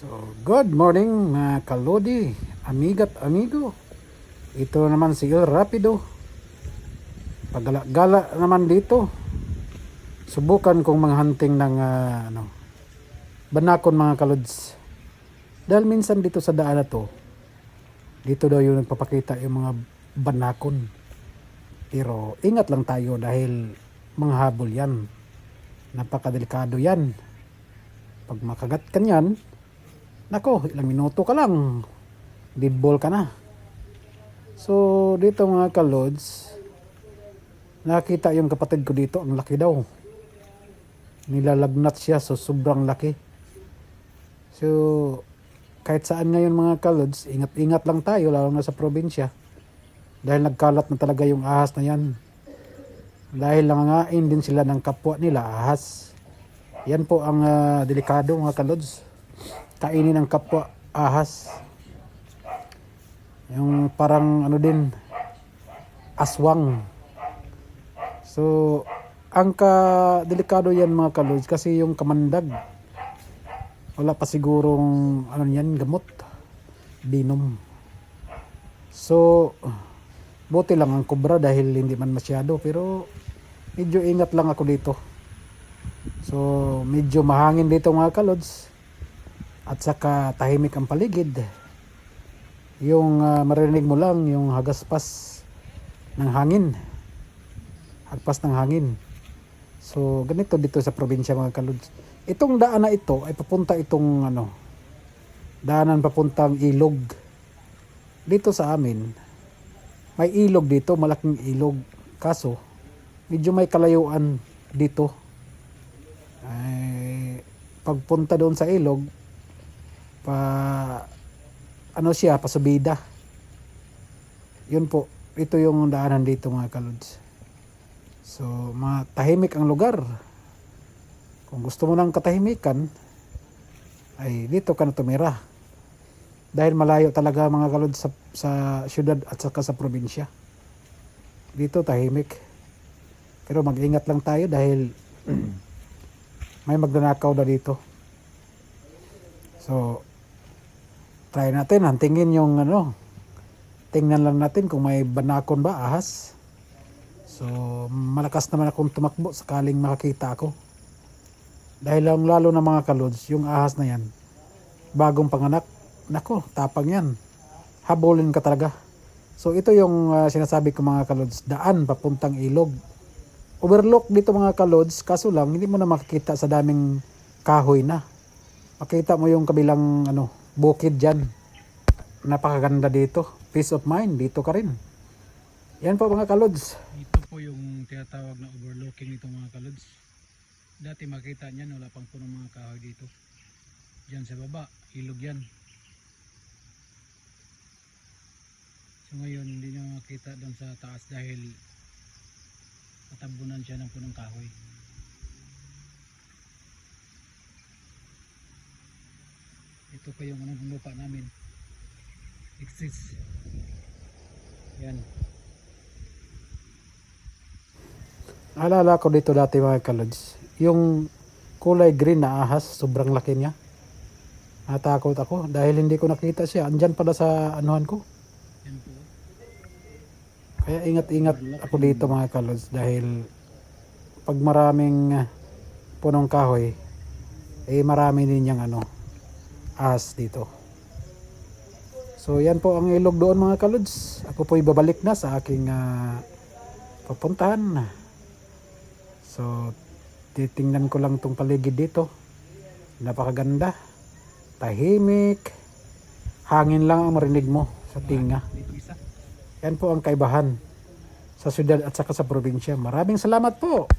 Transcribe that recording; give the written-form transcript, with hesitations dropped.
So, good morning mga kalodi, amigat amigo. Ito naman si El Rapido. Pagala-gala naman dito. Subukan kong manghunting ng banakon mga kalods. Dahil minsan dito sa daan na to, dito daw yung nagpapakita yung mga banakon. Pero ingat lang tayo dahil manghabol yan. Napakadelikado yan. Pag makagat ka yan, nako, ilang minuto ka lang, dead ball ka na. So, dito mga kalods, nakita yung kapatid ko dito, ang laki daw. Nilalagnat siya, so sobrang laki. So, kahit saan ngayon mga kalods, ingat-ingat lang tayo, lalo na sa probinsya. Dahil nagkalat na talaga yung ahas na yan. Dahil nangangain din sila ng kapwa nila, ahas. Yan po ang delikado mga kalods. Kainin ng kapwa ahas. Yung parang din, aswang. So, ang delikado yan mga kalods kasi yung kamandag. Wala pa sigurong yan, gamot. Binom. So, buti lang ang kubra dahil hindi man masyado, pero medyo ingat lang ako dito. So, medyo mahangin dito mga kalods. At saka tahimik ang paligid. Yung marinig mo lang yung hagaspas ng hangin. Hagpas ng hangin. So ganito dito sa probinsya mga kalods. Itong daan na ito ay papunta itong daanan papuntang ilog. Dito sa amin may ilog dito, malaking ilog. Kaso medyo may kalayuan dito. Ay, pagpunta doon sa ilog, pasubida. Yun po, ito yung daanan dito mga kalods. So, tahimik ang lugar. Kung gusto mo ng katahimikan, ay dito ka na tumira. Dahil malayo talaga mga kalods sa syudad at saka sa probinsya. Dito tahimik. Pero mag-ingat lang tayo dahil may magnanakaw na dito. So, try natin, hantingin yung tingnan lang natin kung may banakon ba, ahas. So, malakas naman akong tumakbo sakaling makakita ako. Dahil lang lalo na mga kalods, yung ahas na yan, bagong panganak, nako, tapang yan. Habulin ka talaga. So, ito yung sinasabi ko mga kalods, daan papuntang ilog. Overlook dito mga kalods, kaso lang, hindi mo na makikita sa daming kahoy na. Makita mo yung kabilang bukid dyan. Napakaganda dito. Peace of mind. Dito ka rin. Yan po mga kalods. Ito po yung tinatawag na overlooking nito mga kalods. Dati makita niyan, wala pang punong mga kahoy dito. Diyan sa baba, ilog yan. So ngayon, hindi nyo makita doon sa taas dahil natabunan siya ng punong kahoy. Ito pa yung lupa namin. Exists. Yan. Alala ko dito dati mga kalods. Yung kulay green na ahas, sobrang laki niya. Natakot ako dahil hindi ko nakita siya. Andyan pala sa anuhan ko. Yan po. Kaya ingat-ingat ako dito mga kalods dahil pag maraming punong kahoy, marami din yung ahas dito. So yan po ang ilog doon mga kalods. Ako po'y babalik na sa aking papuntahan. So titingnan ko lang tong paligid dito. Napakaganda. Tahimik. Hangin lang ang marinig mo sa tinga. Yan po ang kaibahan sa syudad at saka sa probinsya. Maraming salamat po.